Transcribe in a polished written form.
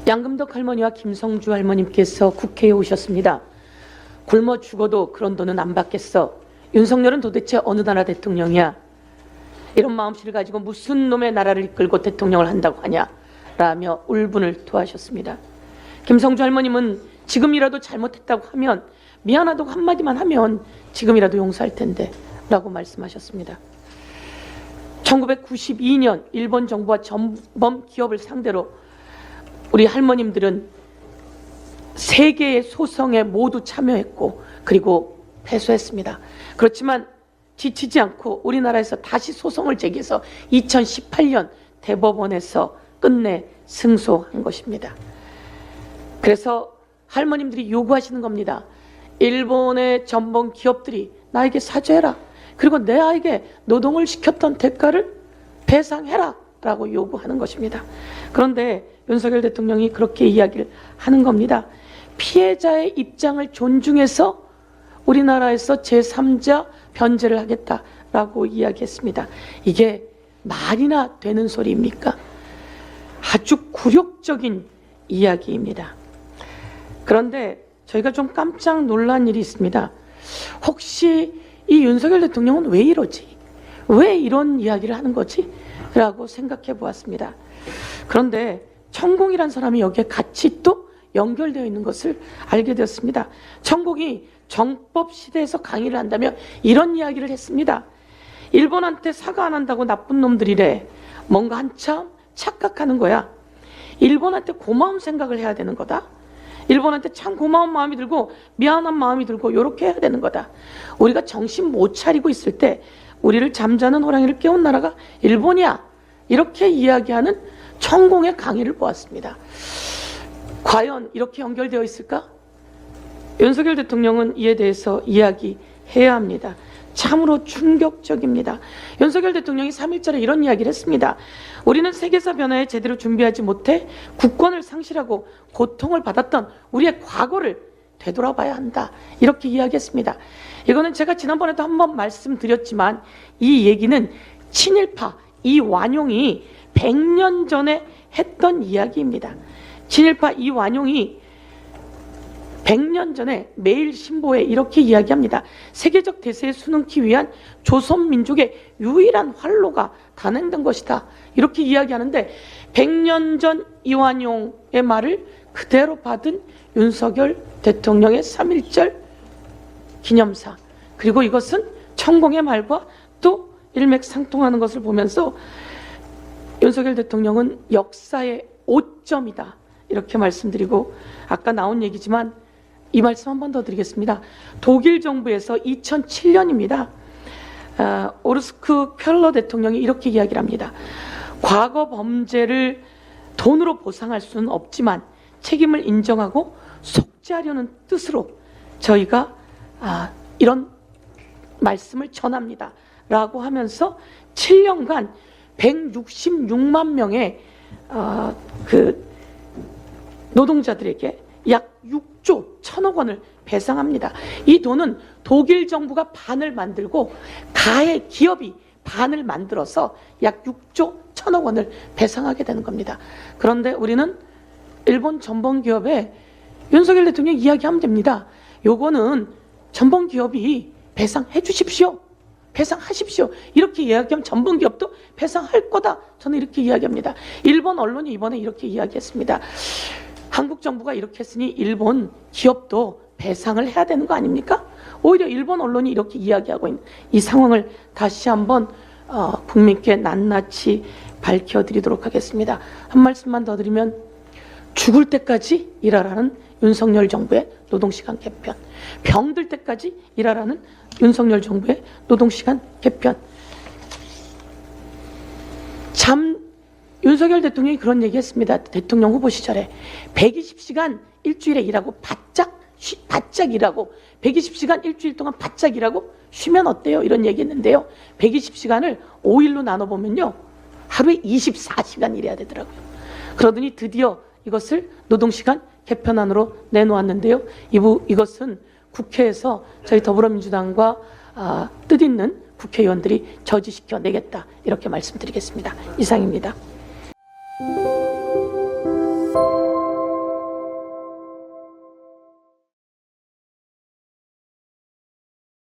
양금덕 할머니와 김성주 할머님께서 국회에 오셨습니다. 굶어 죽어도 그런 돈은 안 받겠어. 윤석열은 도대체 어느 나라 대통령이야? 이런 마음씨를 가지고 무슨 놈의 나라를 이끌고 대통령을 한다고 하냐? 라며 울분을 토하셨습니다. 김성주 할머님은 지금이라도 잘못했다고 하면, 미안하다고 한마디만 하면 지금이라도 용서할 텐데 라고 말씀하셨습니다. 1992년 일본 정부와 전범 기업을 상대로 우리 할머님들은 3개의 소송에 모두 참여했고 그리고 패소했습니다. 그렇지만 지치지 않고 우리나라에서 다시 소송을 제기해서 2018년 대법원에서 끝내 승소한 것입니다. 그래서 할머님들이 요구하시는 겁니다. 일본의 전범 기업들이 나에게 사죄해라. 그리고 내 아이에게 노동을 시켰던 대가를 배상해라 라고 요구하는 것입니다. 그런데 윤석열 대통령이 그렇게 이야기를 하는 겁니다. 피해자의 입장을 존중해서 우리나라에서 제3자 변제를 하겠다라고 이야기했습니다. 이게 말이나 되는 소리입니까? 아주 굴욕적인 이야기입니다. 그런데 저희가 좀 깜짝 놀란 일이 있습니다. 혹시 이 윤석열 대통령은 왜 이러지? 왜 이런 이야기를 하는 거지? 라고 생각해 보았습니다. 그런데 천공이란 사람이 여기에 같이 또 연결되어 있는 것을 알게 되었습니다. 천공이 정법 시대에서 강의를 한다며 이런 이야기를 했습니다. 일본한테 사과 안 한다고 나쁜 놈들이래. 뭔가 한참 착각하는 거야. 일본한테 고마운 생각을 해야 되는 거다. 일본한테 참 고마운 마음이 들고 미안한 마음이 들고 이렇게 해야 되는 거다. 우리가 정신 못 차리고 있을 때 우리를 잠자는 호랑이를 깨운 나라가 일본이야. 이렇게 이야기하는 천공의 강의를 보았습니다. 과연 이렇게 연결되어 있을까? 윤석열 대통령은 이에 대해서 이야기해야 합니다. 참으로 충격적입니다. 윤석열 대통령이 3일절에 이런 이야기를 했습니다. 우리는 세계사 변화에 제대로 준비하지 못해 국권을 상실하고 고통을 받았던 우리의 과거를 되돌아봐야 한다. 이렇게 이야기했습니다. 이거는 제가 지난번에도 한번 말씀드렸지만 이 얘기는 친일파 이완용이 100년 전에 했던 이야기입니다. 친일파 이완용이 100년 전에 매일신보에 이렇게 이야기합니다. 세계적 대세에 수능키 위한 조선민족의 유일한 활로가 단행된 것이다. 이렇게 이야기하는데 100년 전 이완용의 말을 그대로 받은 윤석열 대통령의 3.1절 기념사. 그리고 이것은 천공의 말과 또 일맥상통하는 것을 보면서 윤석열 대통령은 역사의 오점이다. 이렇게 말씀드리고 아까 나온 얘기지만 이 말씀 한 번 더 드리겠습니다. 독일 정부에서 2007년입니다. 오르스크 켈러 대통령이 이렇게 이야기를 합니다. 과거 범죄를 돈으로 보상할 수는 없지만 책임을 인정하고 속죄하려는 뜻으로 저희가 이런 말씀을 전합니다. 라고 하면서 7년간 166만 명의 노동자들에게 약 6조 1천억 원을 배상합니다. 이 돈은 독일 정부가 반을 만들고 가해 기업이 반을 만들어서 약 6조 1천억 원을 배상하게 되는 겁니다. 그런데 우리는 일본 전범 기업에 윤석열 대통령이 이야기하면 됩니다. 요거는 전범 기업이 배상해 주십시오. 배상하십시오. 이렇게 이야기하면 전범 기업도 배상할 거다. 저는 이렇게 이야기합니다. 일본 언론이 이번에 이렇게 이야기했습니다. 한국 정부가 이렇게 했으니 일본 기업도 배상을 해야 되는 거 아닙니까? 오히려 일본 언론이 이렇게 이야기하고 있는 이 상황을 다시 한번 국민께 낱낱이 밝혀드리도록 하겠습니다. 한 말씀만 더 드리면 죽을 때까지 일하라는 윤석열 정부의 노동시간 개편, 병들 때까지 일하라는 윤석열 정부의 노동시간 개편. 윤석열 대통령이 그런 얘기했습니다. 대통령 후보 시절에 120시간 일주일에 일하고 바짝 일하고 120시간 일주일 동안 바짝 일하고 쉬면 어때요? 이런 얘기했는데요. 120시간을 5일로 나눠보면요. 하루에 24시간 일해야 되더라고요. 그러더니 드디어 이것을 노동시간 개편안으로 내놓았는데요. 이것은 국회에서 저희 더불어민주당과 뜻있는 국회의원들이 저지시켜 내겠다. 이렇게 말씀드리겠습니다. 이상입니다.